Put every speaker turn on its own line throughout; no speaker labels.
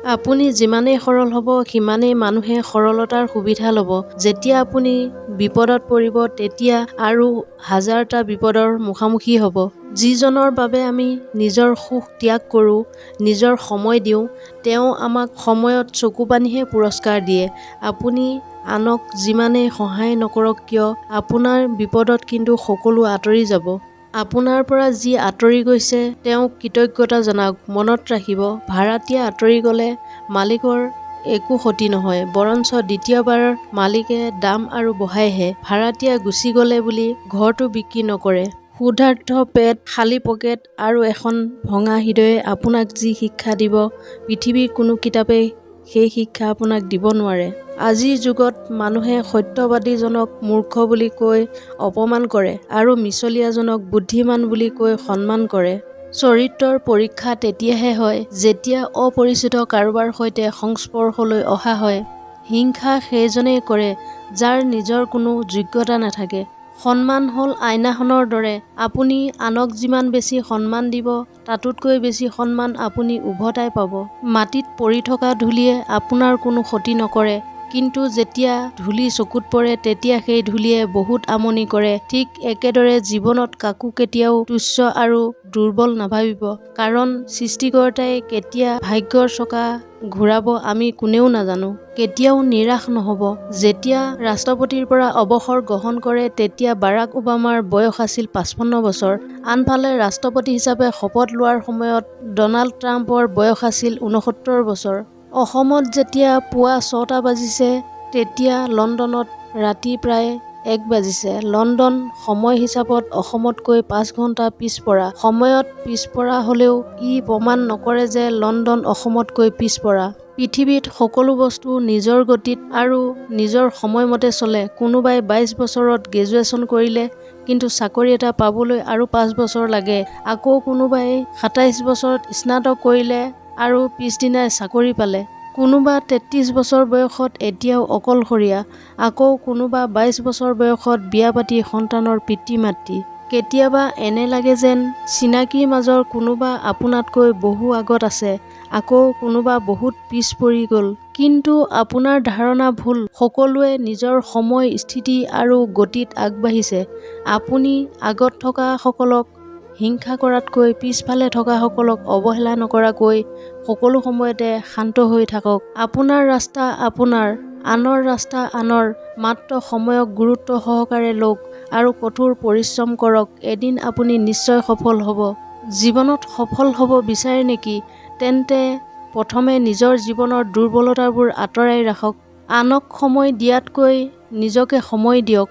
আপুনি যিমানেই সৰল হ'ব সিমানেই মানুহে সৰলতাৰ সুবিধা ল'ব। যেতিয়া আপুনি বিপদত পৰিব তেতিয়া আৰু হাজাৰটা বিপদৰ মুখামুখি হ'ব। যিজনৰ বাবে আমি নিজৰ সুখ ত্যাগ কৰোঁ, নিজৰ সময় দিওঁ, তেওঁ আমাক সময়ত চকু পানীহে পুৰস্কাৰ দিয়ে। আপুনি আনক যিমানেই সহায় নকৰক কিয় আপোনাৰ বিপদত কিন্তু সকলো আঁতৰি যাব। আপোনাৰ পৰা যি আঁতৰি গৈছে তেওঁক কৃতজ্ঞতা জনাওক। মনত ৰাখিব, ভাড়াতীয়া আঁতৰি গ'লে মালিকৰ একো ক্ষতি নহয়, বৰঞ্চ দ্বিতীয়বাৰ মালিকে দাম আৰু বঢ়ায়হে। ভাড়াতীয়া গুচি গ'লে বুলি ঘৰটো বিক্ৰী নকৰে। ক্ষুধাৰ্ত পেট, খালী পকেট আৰু এখন ভঙা হৃদয়ে আপোনাক যি শিক্ষা দিব পৃথিৱীৰ কোনো কিতাপেই সেই শিক্ষা আপোনাক দিব নোৱাৰে। আজিৰ যুগত মানুহে সত্যবাদীজনক মূৰ্খ বুলি কৈ অপমান কৰে আৰু মিছলীয়াজনক বুদ্ধিমান বুলি কৈ সন্মান কৰে। চৰিত্ৰৰ পৰীক্ষা তেতিয়াহে হয় যেতিয়া অপৰিচিত কাৰোবাৰ সৈতে সংস্পৰ্শলৈ অহা হয়। হিংসা সেইজনেই কৰে যাৰ নিজৰ কোনো যোগ্যতা নাথাকে। সন্মান হ'ল আইনাখনৰ দৰে, আপুনি আনক যিমান বেছি সন্মান দিব তাতোতকৈ বেছি সন্মান আপুনি উভতাই পাব। মাটিত পৰি থকা ধূলিয়ে আপোনাৰ কোনো ক্ষতি নকৰে, কিন্তু যেতিয়া ধূলি চকুত পৰে তেতিয়া সেই ধূলিয়ে বহুত আমনি কৰে। ঠিক একেদৰে জীৱনত কাকো কেতিয়াও তুচ্ছ আৰু দুৰ্বল নাভাবিব, কাৰণ সৃষ্টিকৰ্তাই কেতিয়া ভাগ্যৰ চকা ঘূৰাব আমি কোনেও নাজানো। কেতিয়াও নিৰাশ নহ'ব। যেতিয়া ৰাষ্ট্ৰপতিৰ পৰা অৱসৰ গ্ৰহণ কৰে তেতিয়া বাৰাক ওবামাৰ বয়স আছিল 55 বছৰ। আনফালে ৰাষ্ট্ৰপতি হিচাপে শপত লোৱাৰ সময়ত ডনাল্ড ট্ৰাম্পৰ বয়স আছিল 69 বছৰ। অসমত যেতিয়া পুৱা 6টা বাজিছে তেতিয়া লণ্ডনত ৰাতি প্ৰায় 1 বাজিছে। লণ্ডন সময় হিচাপত অসমতকৈ 5 ঘণ্টা পিছপৰা। সময়ত পিছপৰা হ'লেও ই প্ৰমাণ নকৰে যে লণ্ডন অসমতকৈ পিছপৰা। পৃথিৱীত সকলো বস্তু নিজৰ গতিত আৰু নিজৰ সময়মতে চলে। কোনোবাই 22 বছৰত গ্ৰেজুৱেশ্যন কৰিলে, কিন্তু চাকৰি এটা পাবলৈ আৰু 5 বছৰ লাগে। আকৌ কোনোবাই 27 বছৰত স্নাতক কৰিলে আৰু পিছদিনাই চাকৰি পালে। কোনোবা 33 বছৰ বয়সত এতিয়াও অকলশৰীয়া। আকৌ কোনোবা 22 বছৰ বয়সত বিয়া পাতি সন্তানৰ পিতৃ-মাতৃ। কেতিয়াবা এনে লাগে যেন চিনাকিৰ মাজৰ কোনোবা আপোনাতকৈ বহু আগত আছে, আকৌ কোনোবা বহুত পিছ পৰি গ'ল। কিন্তু আপোনাৰ ধাৰণা ভুল। সকলোৱে নিজৰ সময়, স্থিতি আৰু গতিত আগবাঢ়িছে। আপুনি আগত থকা সকলক হিংসা কৰাতকৈ পিছফালে থকা সকলক অৱহেলা নকৰাকৈ সকলো সময়তে শান্ত হৈ থাকক। আপোনাৰ ৰাস্তা আপোনাৰ, আনৰ ৰাস্তা আনৰ। মাত্ৰ সময়ক গুৰুত্ব সহকাৰে লওক আৰু কঠোৰ পৰিশ্ৰম কৰক। এদিন আপুনি নিশ্চয় সফল হ'ব। জীৱনত সফল হ'ব বিচাৰে নেকি? তেন্তে প্ৰথমে নিজৰ জীৱনৰ দুৰ্বলতাবোৰ আঁতৰাই ৰাখক। আনক সময় দিয়াতকৈ নিজকে সময় দিয়ক।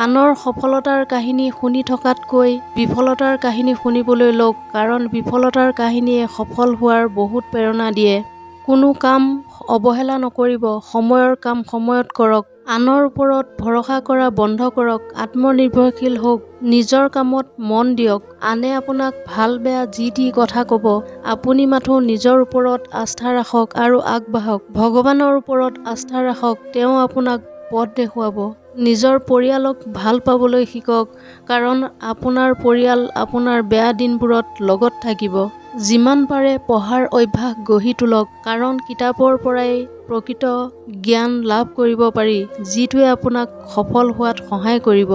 আনৰ সফলতাৰ কাহিনী শুনি থকাতকৈ বিফলতাৰ কাহিনী শুনিবলৈ লওক, কাৰণ বিফলতাৰ কাহিনীয়ে সফল হোৱাৰ বহুত প্ৰেৰণা দিয়ে। কোনো কাম অৱহেলা নকৰিব। সময়ৰ কাম সময়ত কৰক। আনৰ ওপৰত ভৰসা কৰা বন্ধ কৰক। আত্মনিৰ্ভৰশীল হওক। নিজৰ কামত মন দিয়ক। আনে আপোনাক ভাল বেয়া যি টি কথা ক'ব, আপুনি মাথো নিজৰ ওপৰত আস্থা ৰাখক আৰু আগবাঢ়ক। ভগৱানৰ ওপৰত আস্থা ৰাখক, তেওঁ আপোনাক পথ দেখুৱাব। নিজৰ পৰিয়ালক ভাল পাবলৈ শিকক, কাৰণ আপোনাৰ পৰিয়াল আপোনাৰ বেয়া দিনবোৰত লগত থাকিব। যিমান পাৰে পঢ়াৰ অভ্যাস গঢ়ি তোলক, কাৰণ কিতাপৰ পৰাই প্ৰকৃত জ্ঞান লাভ কৰিব পাৰি, যিটোৱে আপোনাক সফল হোৱাত সহায় কৰিব।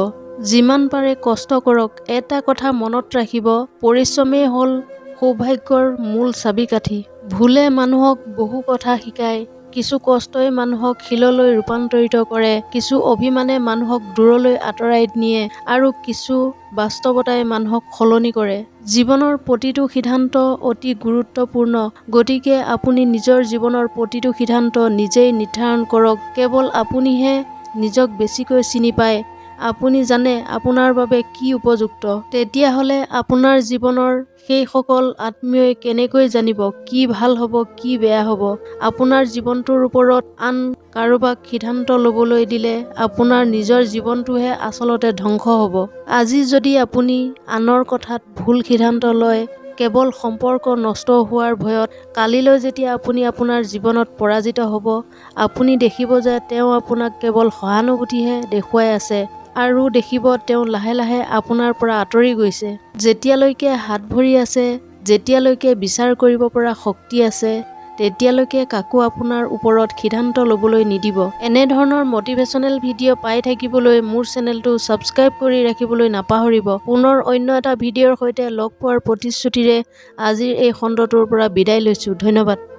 যিমান পাৰে কষ্ট কৰক। এটা কথা মনত ৰাখিব, পৰিশ্ৰমেই হ'ল সৌভাগ্যৰ মূল চাবিকাঠি। ভুলে মানুহক বহু কথা শিকায়। কিছু কষ্টই মানুহক শিললৈ ৰূপান্তৰিত কৰে, কিছু অভিমানে মানুহক দূৰলৈ আঁতৰাই নিয়ে আৰু কিছু বাস্তৱতাই মানুহক সলনি কৰে। জীৱনৰ প্ৰতিটো সিদ্ধান্ত অতি গুৰুত্বপূৰ্ণ, গতিকে আপুনি নিজৰ জীৱনৰ প্ৰতিটো সিদ্ধান্ত নিজেই নিৰ্ধাৰণ কৰক। কেৱল আপুনিহে নিজক বেছিকৈ চিনি পায়। আপুনি জানে আপোনাৰ বাবে কি উপযুক্ত। তেতিয়াহ'লে আপোনাৰ জীৱনৰ সেইসকল আত্মীয়ই কেনেকৈ জানিব কি ভাল হ'ব কি বেয়া হ'ব? আপোনাৰ জীৱনটোৰ ওপৰত আন কাৰোবাক সিদ্ধান্ত ল'বলৈ দিলে আপোনাৰ নিজৰ জীৱনটোহে আচলতে ধ্বংস হ'ব। আজি যদি আপুনি আনৰ কথাত ভুল সিদ্ধান্ত লয় কেৱল সম্পৰ্ক নষ্ট হোৱাৰ ভয়ত, কালিলৈ যেতিয়া আপুনি আপোনাৰ জীৱনত পৰাজিত হ'ব, আপুনি দেখিব যে তেওঁ আপোনাক কেৱল সহানুভূতিহে দেখুৱাই আছে আৰু দেখিব তেওঁ লাহে লাহে আপোনাৰ পৰা আঁতৰি গৈছে। যেতিয়ালৈকে হাত ভৰি আছে, যেতিয়ালৈকে বিচাৰ কৰিব পৰা শক্তি আছে, তেতিয়ালৈকে কাকো আপোনাৰ ওপৰত সিদ্ধান্ত ল'বলৈ নিদিব। এনেধৰণৰ মটিভেশ্যনেল ভিডিঅ' পাই থাকিবলৈ মোৰ চেনেলটো ছাবস্ক্ৰাইব কৰি ৰাখিবলৈ নাপাহৰিব। পুনৰ অন্য এটা ভিডিঅ'ৰ সৈতে লগ পোৱাৰ প্ৰতিশ্ৰুতিৰে আজিৰ এই খণ্ডটোৰ পৰা বিদায় লৈছোঁ। ধন্যবাদ।